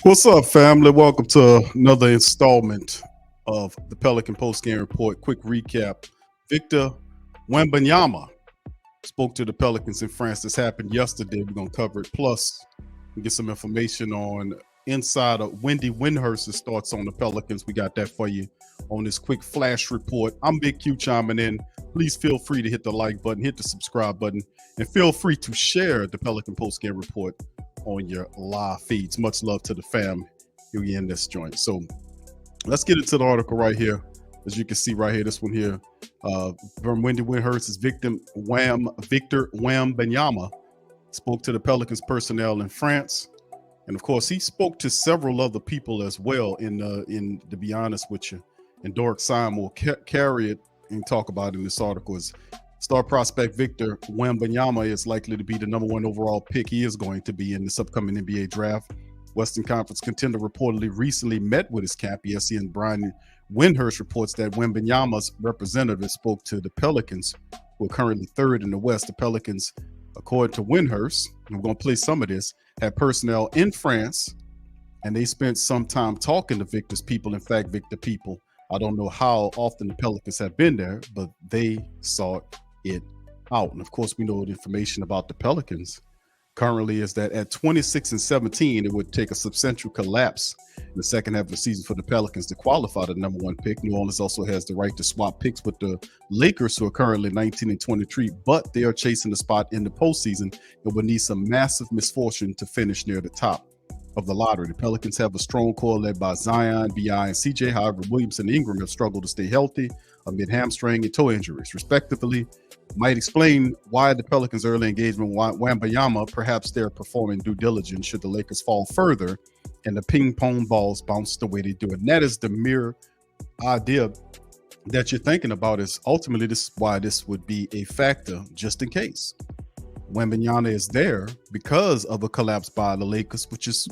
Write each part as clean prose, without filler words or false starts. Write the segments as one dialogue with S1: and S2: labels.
S1: What's up, family? Welcome to another installment of the Pelican Postgame Report. Quick recap. Victor Wembanyama spoke to the Pelicans in France. This happened yesterday. We're going to cover it. Plus, we get some information on insider Wendy Windhorst's thoughts on the Pelicans. We got that for you on this quick flash report. I'm Big Q chiming in. Please feel free to hit the like button, hit the subscribe button, and feel free to share the Pelican Postgame Report on your live feeds. Much love to the fam here in this joint. So let's get into the article right here. As you can see right here, this one here, from Wendy Windhorst's Victor Wembanyama spoke to the Pelicans personnel in France. And of course, he spoke to several other people as well in to be honest with you. And Dork Simon will carry it and talk about it in this article. Is star prospect Victor Wembanyama is likely to be the number one overall pick. He is going to be in this upcoming NBA draft. Western Conference contender reportedly recently met with his camp. ESPN Brian Windhorst reports that Wembanyama's representative spoke to the Pelicans, who are currently third in the West. The Pelicans, according to Windhorst, and we're going to play some of this, had personnel in France, and they spent some time talking to Victor's people. In fact, Victor people, I don't know how often the Pelicans have been there, but they sought it out. And of course, we know the information about the Pelicans currently is that at 26-17, it would take a substantial collapse in the second half of the season for the Pelicans to qualify the number one pick. New Orleans also has the right to swap picks with the Lakers, who are currently 19-23, but they are chasing the spot in the postseason and would need some massive misfortune to finish near the top of the lottery. The Pelicans have a strong core led by Zion, B.I., and CJ. However, Williams and Ingram have struggled to stay healthy amid hamstring and toe injuries, respectively. Might explain why the Pelicans' early engagement with Wembanyama, perhaps they're performing due diligence should the Lakers fall further and the ping pong balls bounce the way they do. And that is the mere idea that you're thinking about, is ultimately this is why this would be a factor just in case. Wembanyama is there because of a collapse by the Lakers, which is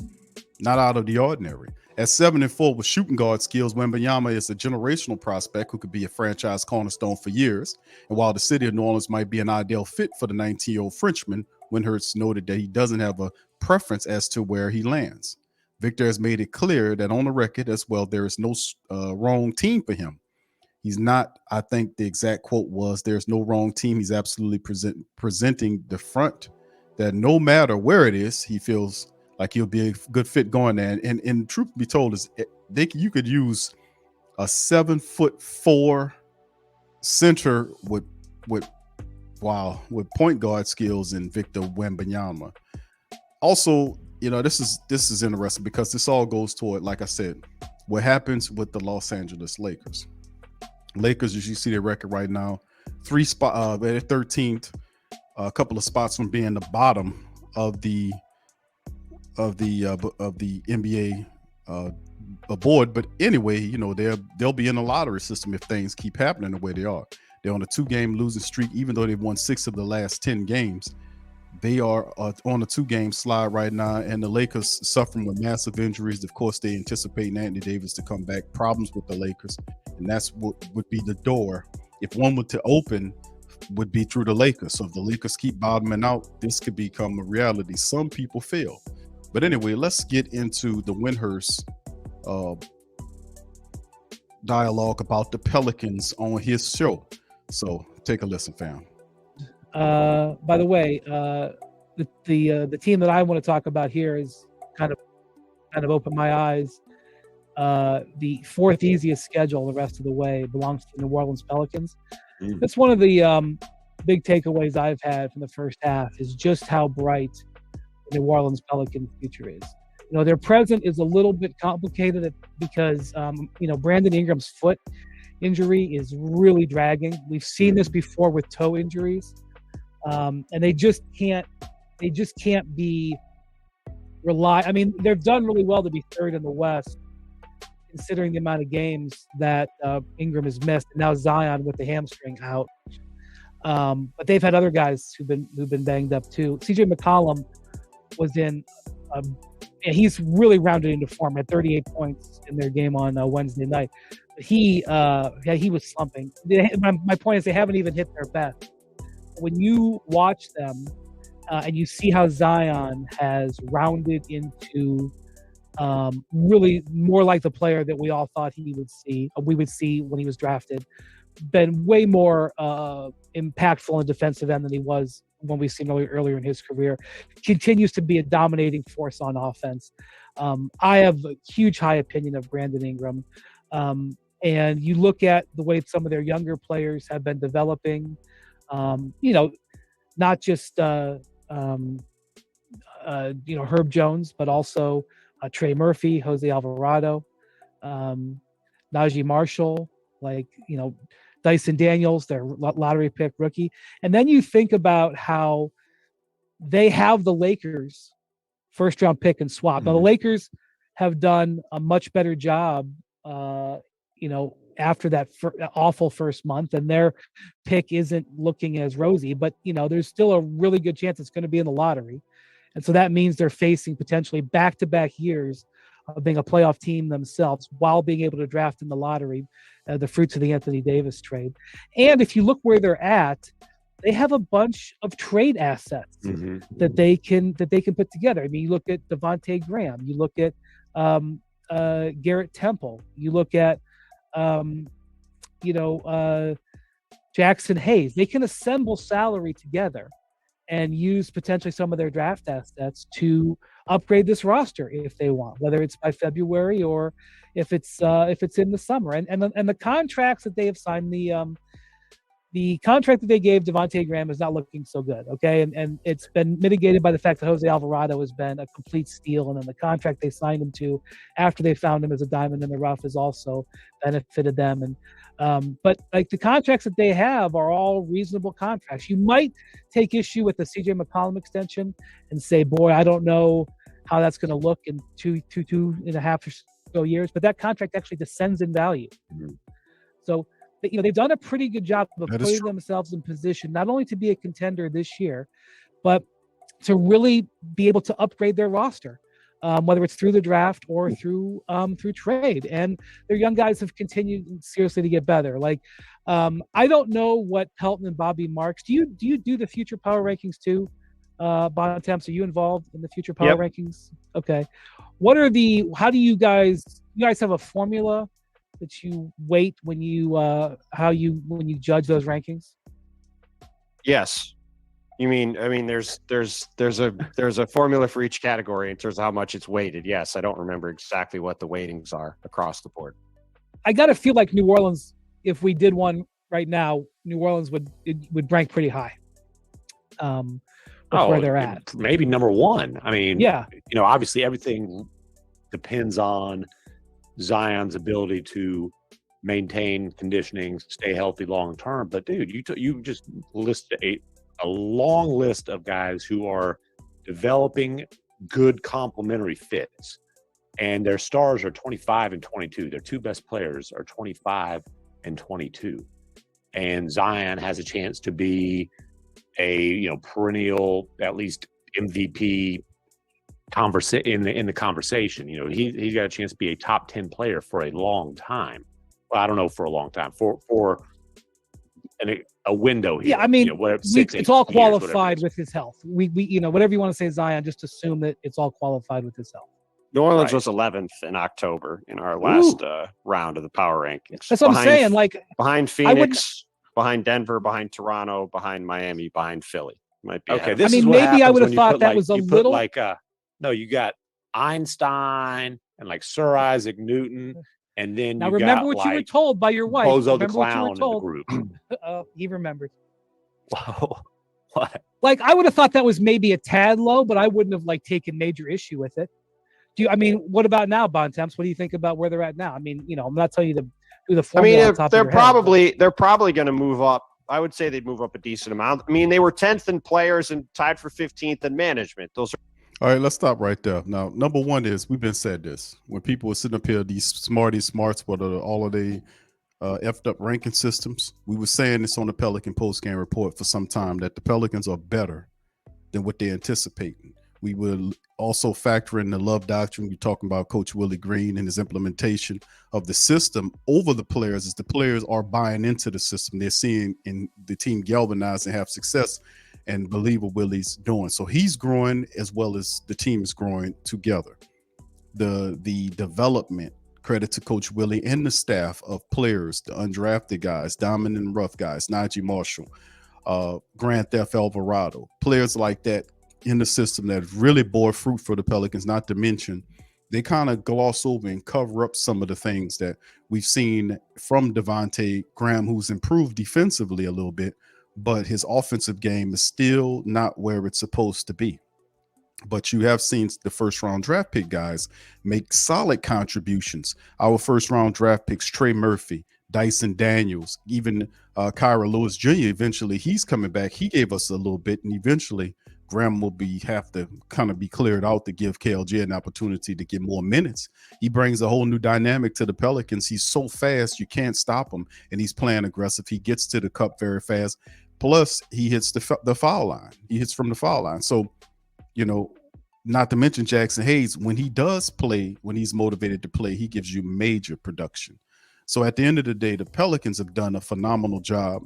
S1: not out of the ordinary. At 7-4 with shooting guard skills, Wembanyama is a generational prospect who could be a franchise cornerstone for years. And while the city of New Orleans might be an ideal fit for the 19-year-old Frenchman, Windhorst noted that he doesn't have a preference as to where he lands. Victor has made it clear that on the record as well, there is no wrong team for him. He's not, I think the exact quote was, there's no wrong team. He's absolutely presenting the front that no matter where it is, he feels like he'll be a good fit going there. And truth be told is you could use a 7'4" center with point guard skills in Victor Wembanyama. Also, this is interesting because this all goes toward, like I said, what happens with the Los Angeles Lakers. Lakers, as you see their record right now, they're 13th, a couple of spots from being the bottom of the NBA board. But anyway, they'll be in the lottery system if things keep happening the way they are. They're on a 2-game losing streak, even though they've won 6 of the last 10 games. They are on a 2-game slide right now, and the Lakers suffering with massive injuries. Of course, they anticipate Anthony Davis to come back. Problems with the Lakers, and that's what would be the door. If one were to open, would be through the Lakers. So if the Lakers keep bottoming out, this could become a reality. Some people feel. But anyway, let's get into the Windhorst dialogue about the Pelicans on his show. So take a listen, fam.
S2: By the way, the team that I want to talk about here is kind of opened my eyes. The fourth easiest schedule the rest of the way belongs to the New Orleans Pelicans. That's one of the big takeaways I've had from the first half, is just how bright the New Orleans Pelicans future is. Their present is a little bit complicated because Brandon Ingram's foot injury is really dragging. We've seen this before with toe injuries. And they just can't be I mean, they've done really well to be third in the West, considering the amount of games that Ingram has missed, and now Zion with the hamstring out. But they've had other guys who've been banged up too. CJ McCollum was in. He's really rounded into form. Had 38 points in their game on Wednesday night. But he was slumping. My point is, they haven't even hit their best. When you watch them and you see how Zion has rounded into Really more like the player that we all thought we would see when he was drafted. Been way more impactful in defensive end than he was when we've seen earlier in his career. Continues to be a dominating force on offense. I have a huge high opinion of Brandon Ingram. And you look at the way some of their younger players have been developing, not just Herb Jones, but also Trey Murphy, Jose Alvarado, Najee Marshall, Dyson Daniels, their lottery pick rookie. And then you think about how they have the Lakers first round pick and swap. Now the Lakers have done a much better job, after that awful first month, and their pick isn't looking as rosy, but there's still a really good chance it's going to be in the lottery. And so that means they're facing potentially back-to-back years of being a playoff team themselves while being able to draft in the lottery, the fruits of the Anthony Davis trade. And if you look where they're at, they have a bunch of trade assets that they can put together. I mean, you look at Devontae Graham, you look at Garrett Temple, you look at Jackson Hayes. They can assemble salary together and use potentially some of their draft assets to upgrade this roster if they want, whether it's by February or if it's in the summer. And the contracts that they have signed, the contract that they gave Devontae Graham is not looking so good, okay? And it's been mitigated by the fact that Jose Alvarado has been a complete steal, and then the contract they signed him to after they found him as a diamond in the rough has also benefited them. And but the contracts that they have are all reasonable contracts. You might take issue with the CJ McCollum extension and say, boy, I don't know how that's going to look in two and a half or so years, but that contract actually descends in value. So they've done a pretty good job of putting themselves in position not only to be a contender this year, but to really be able to upgrade their roster, whether it's through the draft or through trade. And their young guys have continued seriously to get better. I don't know what Pelton and Bobby Marks. Do you do the future power rankings too? Bontemps, are you involved in the future power rankings? Okay. How do you guys have a formula that you weight when you judge those rankings?
S3: Yes. You mean, I mean, there's a formula for each category in terms of how much it's weighted. Yes. I don't remember exactly what the weightings are across the board.
S2: I got to feel like New Orleans, if we did one right now, New Orleans would rank pretty high. Where they're at.
S4: Maybe number one. I mean, obviously everything depends on Zion's ability to maintain conditioning, stay healthy long term. But dude, you just listed a long list of guys who are developing good complementary fits, and their stars are 25 and 22. Their two best players are 25 and 22, and Zion has a chance to be a perennial, at least MVP in the conversation. He's got a chance to be a top 10 player for a long time. Well, I don't know, for a long time, for a window here.
S2: Yeah, I mean, it's all qualified
S3: years,
S2: with his health. We whatever you want to say, Zion, just assume that it's all qualified with his health.
S3: New Orleans was 11th in October in our last round of the power rankings.
S2: That's what I'm saying.
S3: Behind Phoenix, behind Denver, behind Toronto, behind Miami, behind Philly. Might be
S4: okay.
S3: This
S2: is what maybe I would have thought that was a little
S4: no. You got Einstein and Sir Isaac Newton, and then
S2: now remember what you were told by your wife.
S4: Bozo the Clown in the group.
S2: He remembered.
S4: Whoa. What?
S2: I would have thought that was maybe a tad low, but I wouldn't have taken major issue with it. What about now, Bontemps? What do you think about where they're at now? I mean, I'm not telling you to do the formula.
S3: They're probably going to move up. I would say they'd move up a decent amount. I mean, they were 10th in players and tied for 15th in management. Those are
S1: all right. Let's stop right there. Now, number one is we've been said this when people were sitting up here, these smarts, what are all of the effed up ranking systems. We were saying this on the Pelican post-game report for some time that the Pelicans are better than what they're anticipating. We will also factor in the love doctrine. We're talking about Coach Willie Green and his implementation of the system over the players as the players are buying into the system. They're seeing in the team galvanize and have success and believe what Willie's doing. So he's growing as well as the team is growing together. the development. Credit to Coach Willie and the staff of players, the undrafted guys, Diamond and Rough guys, Najee Marshall, Grand Theft Alvarado, players like that in the system that really bore fruit for the Pelicans. Not to mention, they kind of gloss over and cover up some of the things that we've seen from Devontae Graham, who's improved defensively a little bit, but his offensive game is still not where it's supposed to be. But you have seen the first round draft pick guys make solid contributions. Our first round draft picks, Trey Murphy, Dyson Daniels, even Kyra Lewis Jr. Eventually, he's coming back. He gave us a little bit, and eventually Graham will have to kind of be cleared out to give KLJ an opportunity to get more minutes. He brings a whole new dynamic to the Pelicans. He's so fast, you can't stop him, and he's playing aggressive. He gets to the cup very fast. Plus, he hits the foul line. He hits from the foul line. So, not to mention Jackson Hayes, when he does play, when he's motivated to play, he gives you major production. So at the end of the day, the Pelicans have done a phenomenal job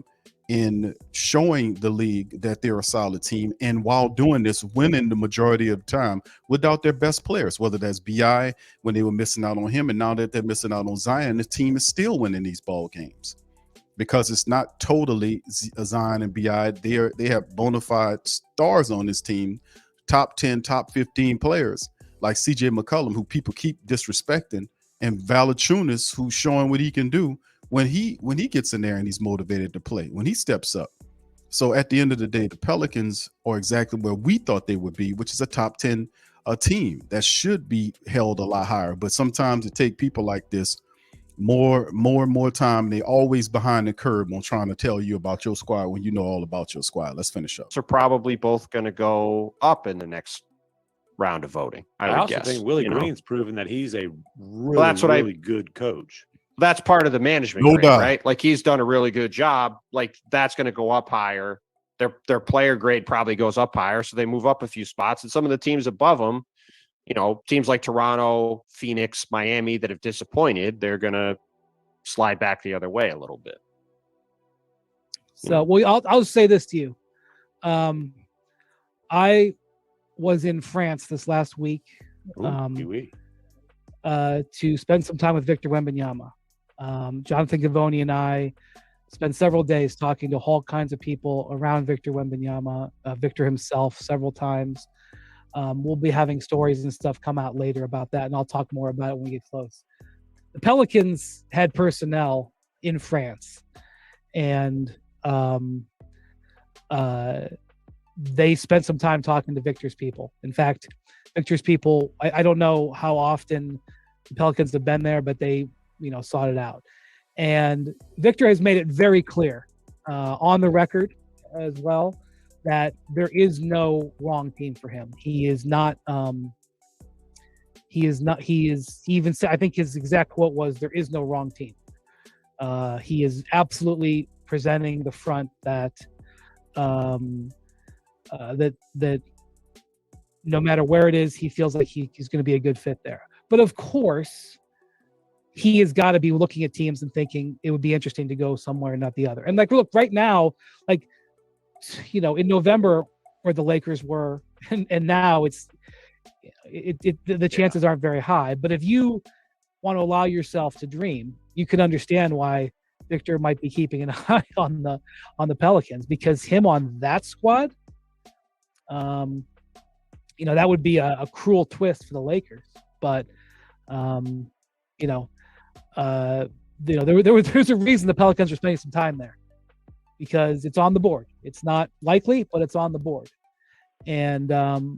S1: in showing the league that they're a solid team. And while doing this, winning the majority of the time without their best players, whether that's BI when they were missing out on him, and now that they're missing out on Zion, the team is still winning these ball games. Because it's not totally Zion and BI. They have bona fide stars on this team, top 10, top 15 players like CJ McCollum, who people keep disrespecting, and Valanciunas, who's showing what he can do when he gets in there and he's motivated to play, when he steps up. So at the end of the day, the Pelicans are exactly where we thought they would be, which is a top 10 team that should be held a lot higher. But sometimes it takes people like this more and more time. They always behind the curve on trying to tell you about your squad when you know all about your squad. Let's finish up.
S3: So probably both going to go up in the next round of voting. I would guess.
S4: Think Willie Green's proven that he's a really good coach.
S3: That's part of the management,
S1: no
S3: grade,
S1: doubt.
S3: right? Like he's done a really good job. Like that's going to go up higher. Their player grade probably goes up higher, so they move up a few spots. And some of the teams above them, teams like Toronto, Phoenix, Miami that have disappointed, they're going to slide back the other way a little bit.
S2: So, I'll say this to you. I was in France this last week to spend some time with Victor Wembanyama. Jonathan Gavoni and I spent several days talking to all kinds of people around Victor Wembanyama, Victor himself several times. We'll be having stories and stuff come out later about that, and I'll talk more about it when we get close. The Pelicans had personnel in France, and they spent some time talking to Victor's people. In fact, Victor's people, I don't know how often the Pelicans have been there, but they, sought it out. And Victor has made it very clear on the record as well that there is no wrong team for him. He is even said, I think his exact quote was, "There is no wrong team." He is absolutely presenting the front that that no matter where it is, he feels like he's going to be a good fit there. But of course, he has got to be looking at teams and thinking it would be interesting to go somewhere and not the other. And look, right now, in November where the Lakers were, and now the chances aren't very high. But if you want to allow yourself to dream, you can understand why Victor might be keeping an eye on the Pelicans, because him on that squad, that would be a cruel twist for the Lakers. But there's a reason the Pelicans are spending some time there, because it's on the board. It's not likely, but it's on the board. And no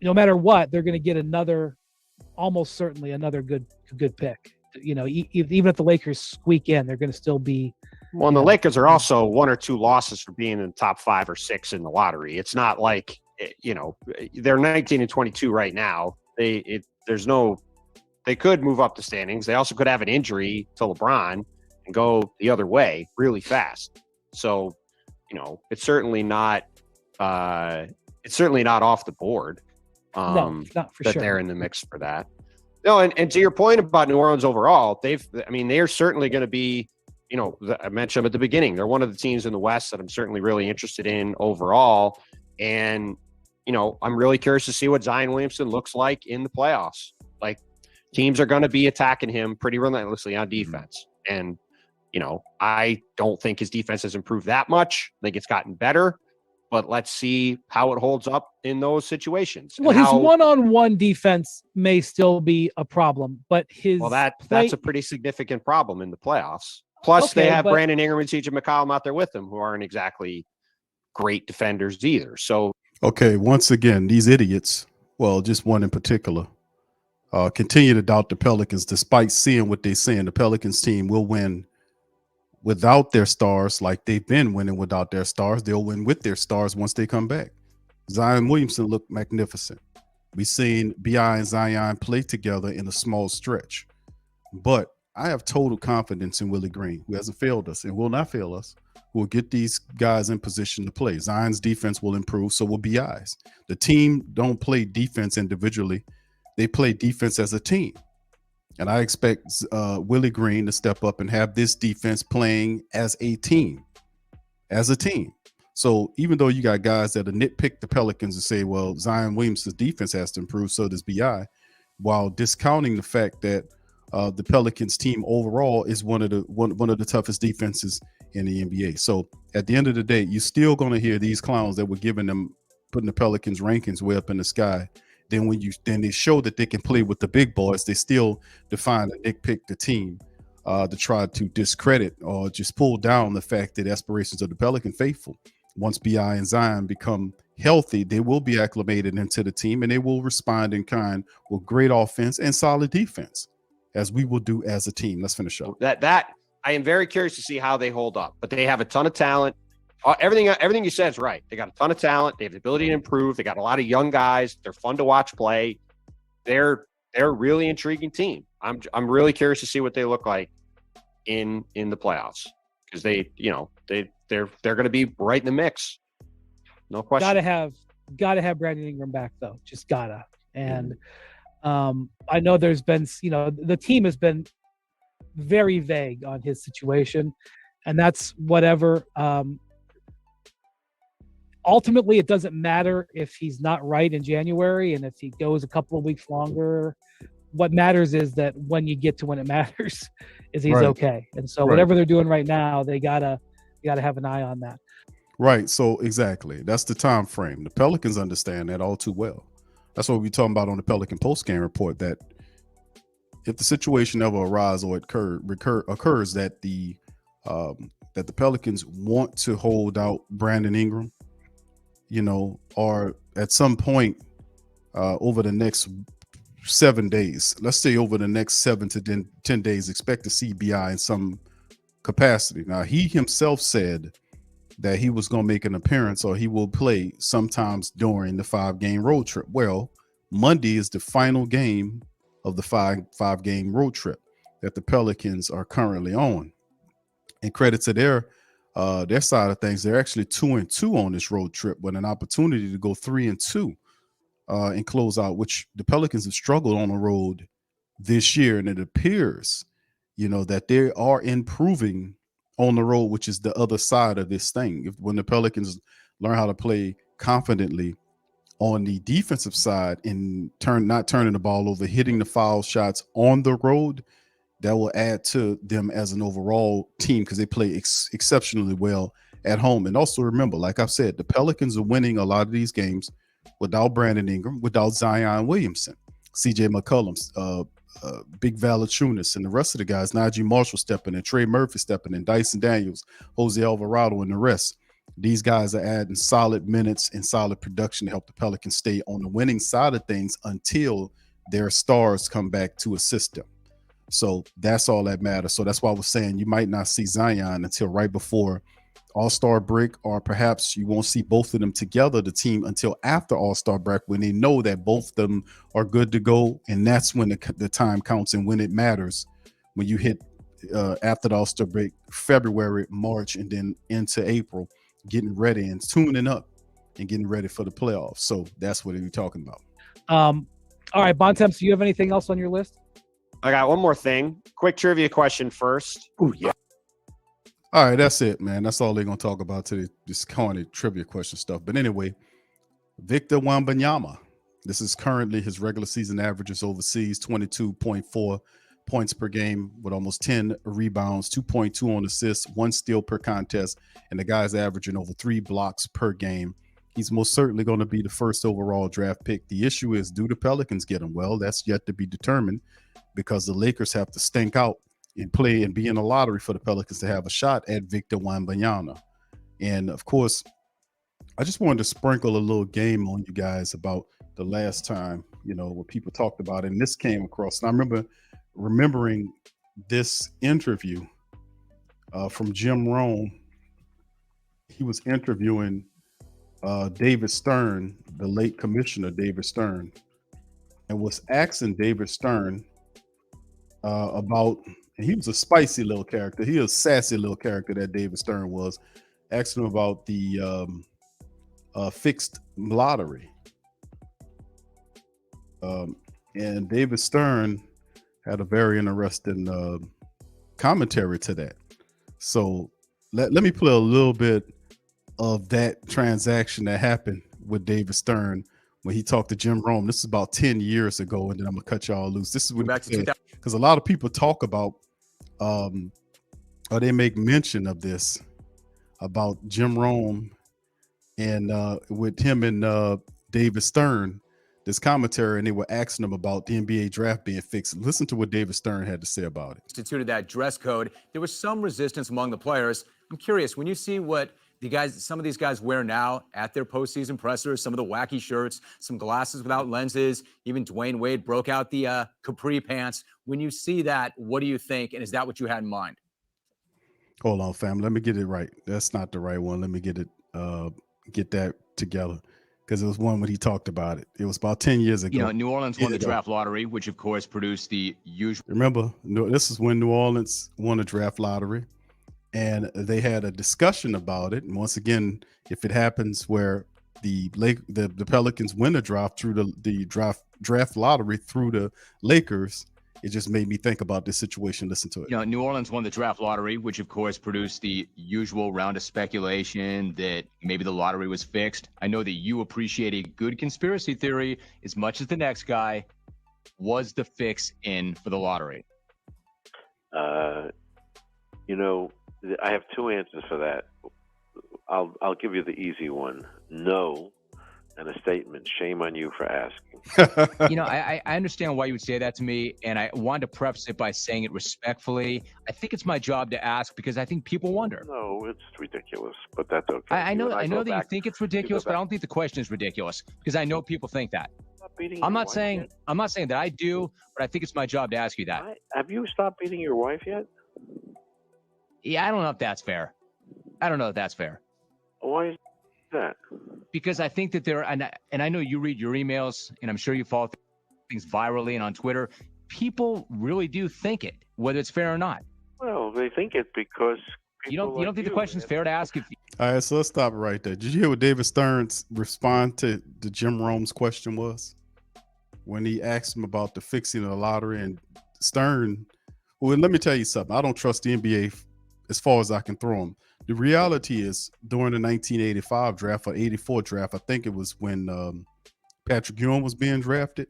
S2: matter what, they're going to get almost certainly another good pick. Even if the Lakers squeak in, they're going to still be.
S3: Well, and the Lakers are also 1 or 2 losses for being in the top 5 or 6 in the lottery. It's not like, they're 19 and 22 right now. They could move up the standings. They also could have an injury to LeBron and go the other way really fast. So, it's certainly not off the board.
S2: No, not for
S3: that
S2: sure.
S3: They're in the mix for that. No, and to your point about New Orleans overall, they're certainly going to be, I mentioned them at the beginning. They're one of the teams in the West that I'm certainly really interested in overall. And, I'm really curious to see what Zion Williamson looks like in the playoffs. Like, teams are going to be attacking him pretty relentlessly on defense. And, I don't think his defense has improved that much. I think it's gotten better, but let's see how it holds up in those situations.
S2: Well, his one-on-one defense may still be a problem, but
S3: that's a pretty significant problem in the playoffs. Plus, they have Brandon Ingram and CJ McCollum out there with them, who aren't exactly great defenders either. So,
S1: okay, once again, these idiots, well, just one in particular, continue to doubt the Pelicans despite seeing what they're saying. The Pelicans team will win without their stars, like they've been winning without their stars. They'll win with their stars once they come back. Zion Williamson looked magnificent. We've seen B.I. and Zion play together in a small stretch. But I have total confidence in Willie Green, who hasn't failed us and will not fail us, who will get these guys in position to play. Zion's defense will improve, so will B.I.'s. The team don't play defense individually. They play defense as a team. And I expect Willie Green to step up and have this defense playing as a team. So even though you got guys that nitpick the Pelicans and say, well, Zion Williamson's defense has to improve, so does B.I., while discounting the fact that the Pelicans team overall is one of the toughest defenses in the NBA. So at the end of the day, you're still going to hear these clowns that were putting the Pelicans rankings way up in the sky. Then then they show that they can play with the big boys, they still define and nitpick the team to try to discredit or just pull down the fact that aspirations of the Pelican faithful. Once B.I. and Zion become healthy, they will be acclimated into the team and they will respond in kind with great offense and solid defense, as we will do as a team. Let's finish up.
S3: That I am very curious to see how they hold up, but they have a ton of talent. Everything you said is right. They got a ton of talent. They have the ability to improve. They got a lot of young guys. They're fun to watch play. They're a really intriguing team. I'm really curious to see what they look like in the playoffs, because they're going to be right in the mix. No question.
S2: Gotta have Brandon Ingram back though. Just gotta. And I know there's been, the team has been very vague on his situation, and that's whatever. Ultimately, it doesn't matter if he's not right in January and if he goes a couple of weeks longer. What matters is that when you get to when it matters, is he's okay. And so whatever they're doing right now, they gotta have an eye on that.
S1: Right. So exactly, that's the time frame. The Pelicans understand that all too well. That's what we're talking about on the Pelican post-game report, that if the situation ever arises or occurs that the Pelicans want to hold out Brandon Ingram, or at some point over the next 7 days, let's say over the next 7 to 10 days, expect to see B.I. in some capacity. Now, he himself said that he was going to make an appearance or he will play sometimes during the 5-game road trip. Well, Monday is the final game of the five-game road trip that the Pelicans are currently on. And credit to their side of things, they're actually 2-2 on this road trip with an opportunity to go 3-2 and close out, which the Pelicans have struggled on the road this year. And it appears, that they are improving on the road, which is the other side of this thing. When the Pelicans learn how to play confidently on the defensive side and not turning the ball over, hitting the foul shots on the road, that will add to them as an overall team, because they play exceptionally well at home. And also remember, like I've said, the Pelicans are winning a lot of these games without Brandon Ingram, without Zion Williamson, CJ McCollum, Big Valanciunas, and the rest of the guys, Najee Marshall stepping in, Trey Murphy stepping in, Dyson Daniels, Jose Alvarado, and the rest. These guys are adding solid minutes and solid production to help the Pelicans stay on the winning side of things until their stars come back to assist them. So that's all that matters. So that's why I was saying you might not see Zion until right before All-Star break, or perhaps you won't see both of them together, the team, until after All-Star break, when they know that both of them are good to go. And that's when the time counts and when it matters, when you hit after the All-Star break, February, March, and then into April, getting ready and tuning up and getting ready for the playoffs. So that's what we're talking about.
S2: All right, Bontemps, do you have anything else on your list?
S3: I got one more thing. Quick trivia question first.
S4: Oh, yeah.
S1: All right, that's it, man. That's all they're going to talk about today, this corny trivia question stuff. But anyway, Victor Wembanyama. This is currently his regular season averages overseas 22.4 points per game with almost 10 rebounds, 2.2 on assists, 1 steal per contest, and the guy's averaging over 3 blocks per game. He's most certainly going to be the first overall draft pick. The issue is, do the Pelicans get him? Well, that's yet to be determined because the Lakers have to stink out and play and be in a lottery for the Pelicans to have a shot at Victor Wembanyama. And of course, I just wanted to sprinkle a little game on you guys about the last time, what people talked about it. And this came across. And I remember remembering this interview from Jim Rome. He was interviewing David Stern, the late commissioner David Stern, and was asking David Stern about, and he was a spicy little character. He was a sassy little character, that David Stern was, asking him about the fixed lottery. And David Stern had a very interesting commentary to that. So let me play a little bit of that transaction that happened with David Stern when he talked to Jim Rome. This is about 10 years ago, and then I'm gonna cut y'all loose. This is what he said, because a lot of people talk about or they make mention of this about Jim Rome and with him and David Stern, this commentary, and they were asking him about the NBA draft being fixed. Listen to what David Stern had to say about it.
S5: Instituted that dress code. There was some resistance among the players. I'm curious, when you see what some of these guys wear now at their postseason pressers, some of the wacky shirts, some glasses without lenses, even Dwayne Wade broke out the capri pants. When you see that, what do you think? And is that what you had in mind?
S1: Hold on, fam. Let me get it right. That's not the right one. Let me get that together, because it was one when he talked about it. It was about 10 years ago.
S5: New Orleans won the draft lottery, which of course produced the usual.
S1: Remember, this is when New Orleans won the draft lottery, and they had a discussion about it. And once again, if it happens where the Pelicans win the draft through the draft lottery through the Lakers, it just made me think about this situation. Listen to it.
S5: New Orleans won the draft lottery, which of course produced the usual round of speculation that maybe the lottery was fixed. I know that you appreciate a good conspiracy theory as much as the next guy. Was the fix in for the lottery?
S6: I have two answers for that. I'll give you the easy one. No. And a statement. Shame on you for asking.
S5: I understand why you would say that to me, and I wanted to preface it by saying it respectfully. I think it's my job to ask because I think people wonder.
S6: No, it's ridiculous, but that's okay.
S5: I know that you think it's ridiculous, but I don't think the question is ridiculous because I know people think that. I'm not saying that I do, but I think it's my job to ask you that.
S6: Have you stopped beating your wife yet?
S5: Yeah, I don't know if that's fair.
S6: Why is that?
S5: Because I think that and I know you read your emails, and I'm sure you follow things virally and on Twitter. People really do think it, whether it's fair or not.
S6: Well, they think it because
S5: you don't think the question's fair to ask?
S1: All right, so let's stop right there. Did you hear what David Stern's response to the Jim Rome's question was when he asked him about the fixing of the lottery? And Stern, well, let me tell you something. I don't trust the NBA as far as I can throw them. The reality is, during the 1985 draft or 84 draft, I think it was when Patrick Ewing was being drafted,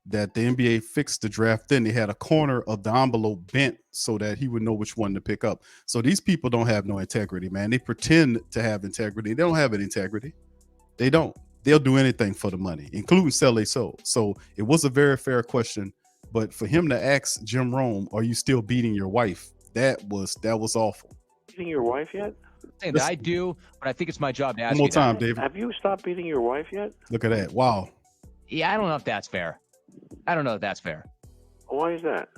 S1: that the NBA fixed the draft. Then they had a corner of the envelope bent so that he would know which one to pick up. So these people don't have no integrity, man. They pretend to have integrity. They don't have any integrity. They don't. They'll do anything for the money, including sell their soul. So it was a very fair question. But for him to ask Jim Rome, "Are you still beating your wife?" That was awful.
S6: Beating your wife yet?
S5: Saying that I do, but I think it's my job to ask
S1: one more
S5: you
S1: time,
S5: that.
S1: David.
S6: Have you stopped beating your wife yet?
S1: Look at that. Wow.
S5: Yeah, I don't know if that's fair.
S6: Why is that?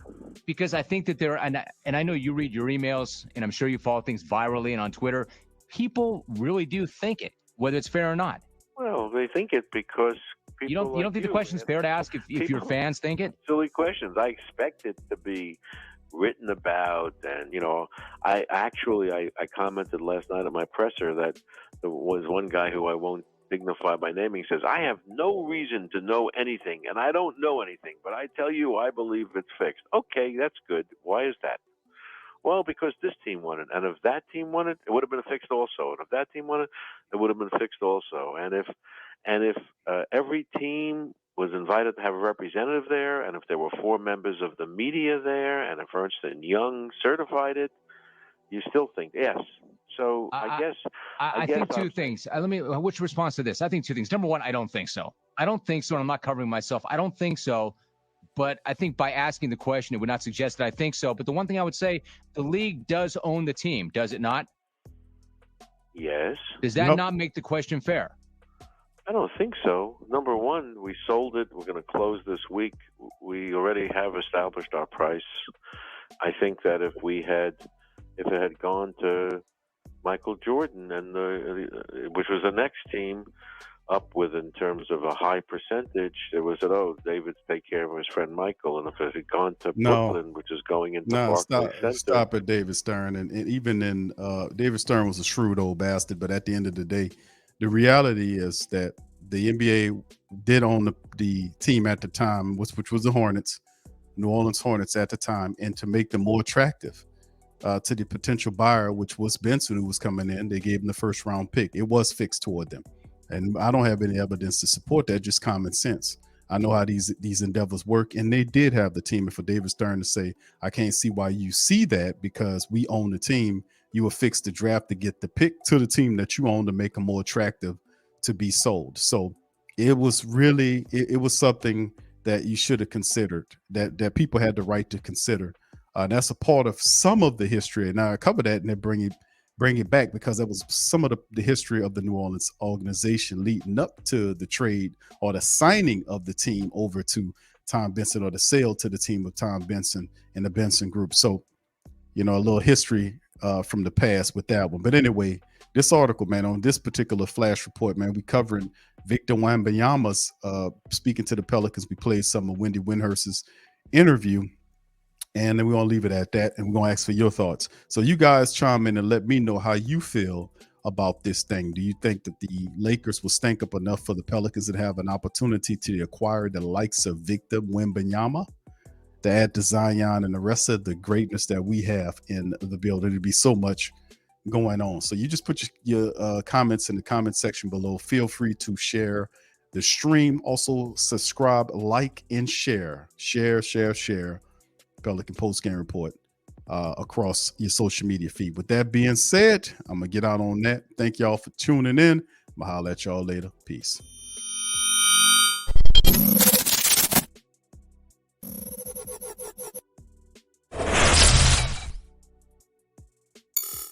S5: Because I think that and I know you read your emails, and I'm sure you follow things virally and on Twitter. People really do think it, whether it's fair or not.
S6: Well, they think it because people
S5: you don't think the question's fair to ask if your fans think it?
S6: Silly questions. I expect it to be written about, and I commented last night at my presser that there was one guy who I won't dignify by naming says, "I have no reason to know anything, and I don't know anything, but I tell you, I believe it's fixed." Okay, that's good. Why is that? Well, because this team won it, and if that team won it, it would have been fixed also. And if that team won it, it would have been fixed also. And And if every team was invited to have a representative there, and if there were 4 members of the media there, and if Ernst & Young certified it, you still think yes. So I guess
S7: I think two things. Let me. Which response to this? I think 2 things. Number one, I don't think so. I don't think so, and I'm not covering myself. I don't think so. But I think by asking the question, it would not suggest that I think so. But the one thing I would say, the league does own the team, does it not?
S6: Yes.
S7: Does that not make the question fair?
S6: I don't think so. Number one, we sold it. We're going to close this week. We already have established our price. I think that if it had gone to Michael Jordan and which was the next team up with in terms of a high percentage, it was David's take care of his friend Michael, and if it had gone to Brooklyn, which is going into Barclays Center,
S1: stop at David Stern, and even in David Stern was a shrewd old bastard, but at the end of the day, the reality is that the NBA did own the team at the time, which was the Hornets, New Orleans Hornets at the time, and to make them more attractive to the potential buyer, which was Benson, who was coming in, they gave him the first round pick. It was fixed toward them. And I don't have any evidence to support that, just common sense. I know how these endeavors work, and they did have the team. And for David Stern to say, I can't see why you see that, because we own the team, you will fix the draft to get the pick to the team that you own to make them more attractive to be sold. So it was really, it was something that you should have considered, that people had the right to consider. That's a part of some of the history. Now I cover that and then bring it back, because that was some of the history of the New Orleans organization leading up to the trade or the signing of the team over to Tom Benson, or the sale to the team of Tom Benson and the Benson Group. So, a little history from the past with that one. But anyway, this article, man, on this particular flash report, man, we covering Victor Wembanyama's speaking to the Pelicans. We played some of Wendy Windhorst's interview, and then we're going to leave it at that, and we're going to ask for your thoughts. So you guys chime in and let me know how you feel about this thing. Do you think that the Lakers will stank up enough for the Pelicans to have an opportunity to acquire the likes of Victor Wembanyama, to add to Zion and the rest of the greatness that we have in the building? There'd be so much going on. So you just put your comments in the comment section below. Feel free to share the stream. Also subscribe, like, and share. Share Pelican Post Game Report across your social media feed. With that being said, I'm gonna get out on that. Thank y'all for tuning in. I'm gonna holler at y'all later. Peace.